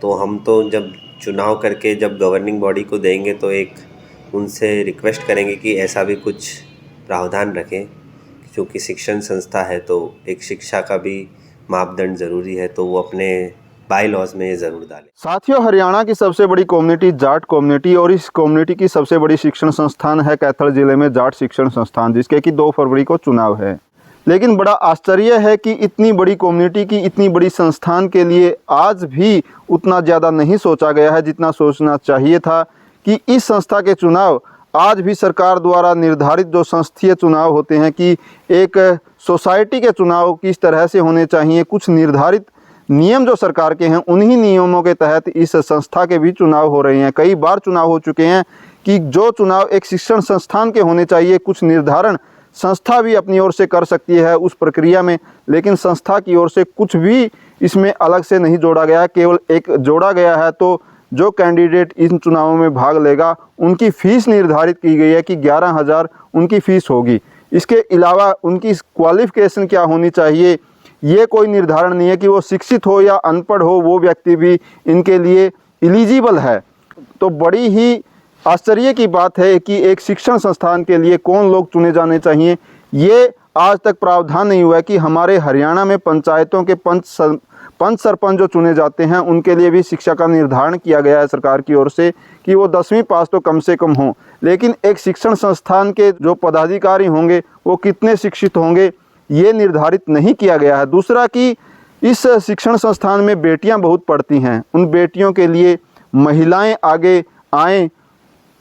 तो हम तो जब चुनाव करके जब गवर्निंग बॉडी को देंगे तो एक उनसे रिक्वेस्ट करेंगे कि ऐसा भी कुछ प्रावधान रखें, क्योंकि शिक्षण संस्था है तो एक शिक्षा का भी मापदंड ज़रूरी है, तो वो अपने बाई लॉज में ये ज़रूर डालें। साथियों, हरियाणा की सबसे बड़ी कम्युनिटी जाट कम्युनिटी और इस कम्युनिटी की सबसे बड़ी शिक्षण संस्थान है कैथल जिले में जाट शिक्षण संस्थान, जिसके कि 2 फरवरी को चुनाव है। लेकिन बड़ा आश्चर्य है कि इतनी बड़ी कम्युनिटी की इतनी बड़ी संस्थान के लिए आज भी उतना ज़्यादा नहीं सोचा गया है जितना सोचना चाहिए था कि इस संस्था के चुनाव आज भी सरकार द्वारा निर्धारित जो संस्थीय चुनाव होते हैं कि एक सोसाइटी के चुनाव किस तरह से होने चाहिए, कुछ निर्धारित नियम जो सरकार के हैं उन्हीं नियमों के तहत इस संस्था के भी चुनाव हो रहे हैं। कई बार चुनाव हो चुके हैं कि जो चुनाव एक शिक्षण संस्थान के होने चाहिए, कुछ निर्धारण संस्था भी अपनी ओर से कर सकती है उस प्रक्रिया में, लेकिन संस्था की ओर से कुछ भी इसमें अलग से नहीं जोड़ा गया है। केवल एक जोड़ा गया है तो जो कैंडिडेट इन चुनावों में भाग लेगा उनकी फ़ीस निर्धारित की गई है कि 11,000 उनकी फ़ीस होगी। इसके अलावा उनकी क्वालिफ़िकेशन क्या होनी चाहिए ये कोई निर्धारण नहीं है कि वो शिक्षित हो या अनपढ़ हो, वो व्यक्ति भी इनके लिए एलिजिबल है। तो बड़ी ही आश्चर्य की बात है कि एक शिक्षण संस्थान के लिए कौन लोग चुने जाने चाहिए, ये आज तक प्रावधान नहीं हुआ है कि हमारे हरियाणा में पंचायतों के पंच सरपंच जो चुने जाते हैं उनके लिए भी शिक्षा का निर्धारण किया गया है सरकार की ओर से कि वो 10वीं पास तो कम से कम हों। लेकिन एक शिक्षण संस्थान के जो पदाधिकारी होंगे वो कितने शिक्षित होंगे ये निर्धारित नहीं किया गया है। दूसरा कि इस शिक्षण संस्थान में बेटियां बहुत पढ़ती हैं, उन बेटियों के लिए महिलाएं आगे आएँ,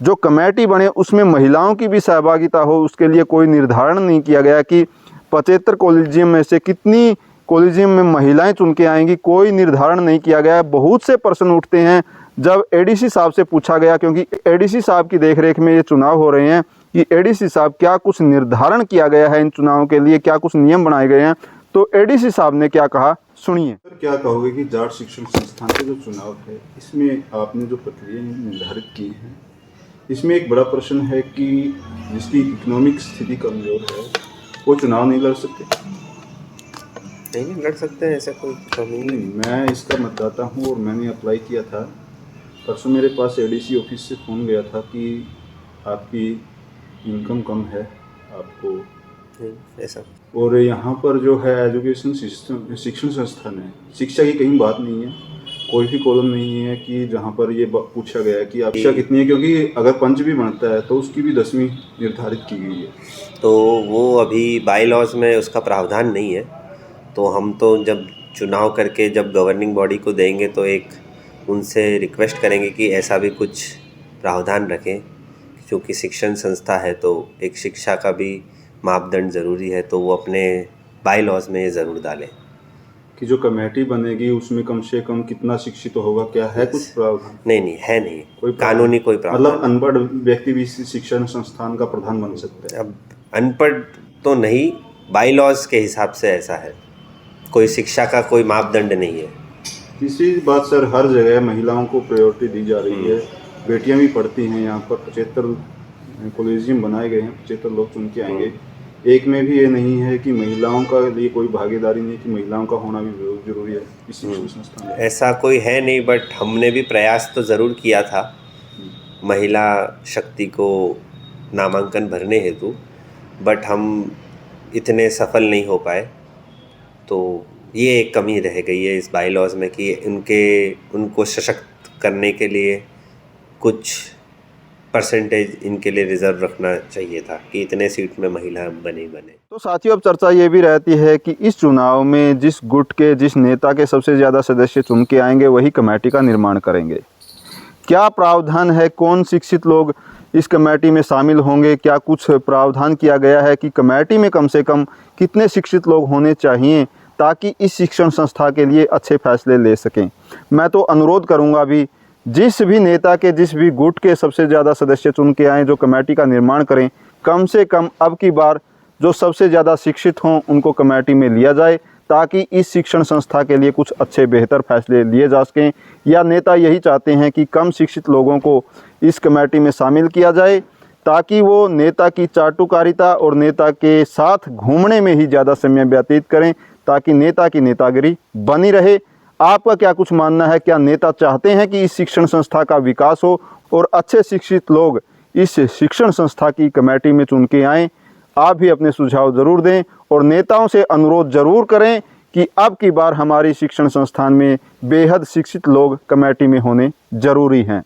जो कमेटी बने उसमें महिलाओं की भी सहभागिता हो, उसके लिए कोई निर्धारण नहीं किया गया कि 75 कॉलेजियम में से कितनी कॉलेजियम में महिलाएं चुन के आएंगी, कोई निर्धारण नहीं किया गया है। बहुत से प्रश्न उठते हैं जब एडीसी साहब से पूछा गया, क्योंकि एडीसी साहब की देखरेख में ये चुनाव हो रहे हैं, कि एडीसी साहब क्या कुछ निर्धारण किया गया है इन चुनावों के लिए, क्या कुछ नियम बनाए गए हैं। तो एडीसी साहब ने क्या कहा, सुनिए। क्या कहोगे कि जाट शिक्षण संस्थान के जो चुनाव है इसमें आपने जो प्रक्रिया निर्धारित की है, इसमें एक बड़ा प्रश्न है कि जिसकी इकोनॉमिक स्थिति कमजोर है वो चुनाव नहीं लड़ सकते। नहीं लड़ सकते हैं, ऐसा कोई प्रॉब्लम नहीं। मैं इसका मतदाता हूँ और मैंने अप्लाई किया था। परसों मेरे पास एडीसी ऑफिस से फ़ोन गया था कि आपकी इनकम कम है, आपको ऐसा। और यहाँ पर जो है एजुकेशन सिस्टम शिक्षण संस्थान है, शिक्षा की कहीं बात नहीं है, कोई भी कॉलम नहीं है कि जहाँ पर ये पूछा गया है कि आप शिक्षा कितनी है, क्योंकि अगर पंच भी बनता है तो उसकी भी 10वीं निर्धारित की गई है। तो वो अभी बाई लॉज में उसका प्रावधान नहीं है, तो हम तो जब चुनाव करके जब गवर्निंग बॉडी को देंगे तो एक उनसे रिक्वेस्ट करेंगे कि ऐसा भी कुछ प्रावधान रखें, क्योंकि शिक्षण संस्था है तो एक शिक्षा का भी मापदंड ज़रूरी है, तो वो अपने बाई लॉज में ये ज़रूर डालें कि जो कमेटी बनेगी उसमें कम से कम कितना शिक्षित होगा, क्या है कुछ प्रावधान? नहीं है, नहीं कोई कानूनी कोई प्रावधान। मतलब अनपढ़ व्यक्ति भी शिक्षण संस्थान का प्रधान बन सकता है? अब अनपढ़ तो नहीं, बाई लॉज के हिसाब से ऐसा है, कोई शिक्षा का कोई मापदंड नहीं है। तीसरी बात सर, हर जगह महिलाओं को प्रायोरिटी दी जा रही है, बेटियां भी पढ़ती हैं। यहाँ पर 75 कॉलेजियम बनाए गए हैं, 75 लोग चुन के आएंगे। एक में भी ये नहीं है कि महिलाओं का लिए कोई भागीदारी नहीं, कि महिलाओं का होना भी बहुत जरूरी है इस शिक्षण संस्थान में। ऐसा कोई है नहीं, बट हमने भी प्रयास तो ज़रूर किया था महिला शक्ति को नामांकन भरने हेतु, बट हम इतने सफल नहीं हो पाए। तो ये एक कमी रह गई है इस बाई लॉज में कि उनको सशक्त करने के लिए कुछ परसेंटेज इनके लिए रिजर्व रखना चाहिए था कि इतने सीट में महिला बने। तो साथियों, अब चर्चा ये भी रहती है कि इस चुनाव में जिस गुट के जिस नेता के सबसे ज़्यादा सदस्य चुन के आएंगे वही कमेटी का निर्माण करेंगे। क्या प्रावधान है, कौन शिक्षित लोग इस कमेटी में शामिल होंगे, क्या कुछ प्रावधान किया गया है कि कमेटी में कम से कम कितने शिक्षित लोग होने चाहिए ताकि इस शिक्षण संस्था के लिए अच्छे फैसले ले सकें। मैं तो अनुरोध करूंगा भी, जिस भी नेता के जिस भी गुट के सबसे ज़्यादा सदस्य चुन के आएँ जो कमेटी का निर्माण करें, कम से कम अब की बार जो सबसे ज़्यादा शिक्षित हों उनको कमेटी में लिया जाए ताकि इस शिक्षण संस्था के लिए कुछ अच्छे बेहतर फैसले लिए जा सकें। या नेता यही चाहते हैं कि कम शिक्षित लोगों को इस कमेटी में शामिल किया जाए ताकि वो नेता की चाटुकारिता और नेता के साथ घूमने में ही ज़्यादा समय व्यतीत करें, ताकि नेता की नेतागिरी बनी रहे। आपका क्या कुछ मानना है? क्या नेता चाहते हैं कि इस शिक्षण संस्था का विकास हो और अच्छे शिक्षित लोग इस शिक्षण संस्था की कमेटी में चुन के आएँ? आप भी अपने सुझाव ज़रूर दें और नेताओं से अनुरोध ज़रूर करें कि अब की बार हमारी शिक्षण संस्थान में बेहद शिक्षित लोग कमेटी में होने ज़रूरी हैं।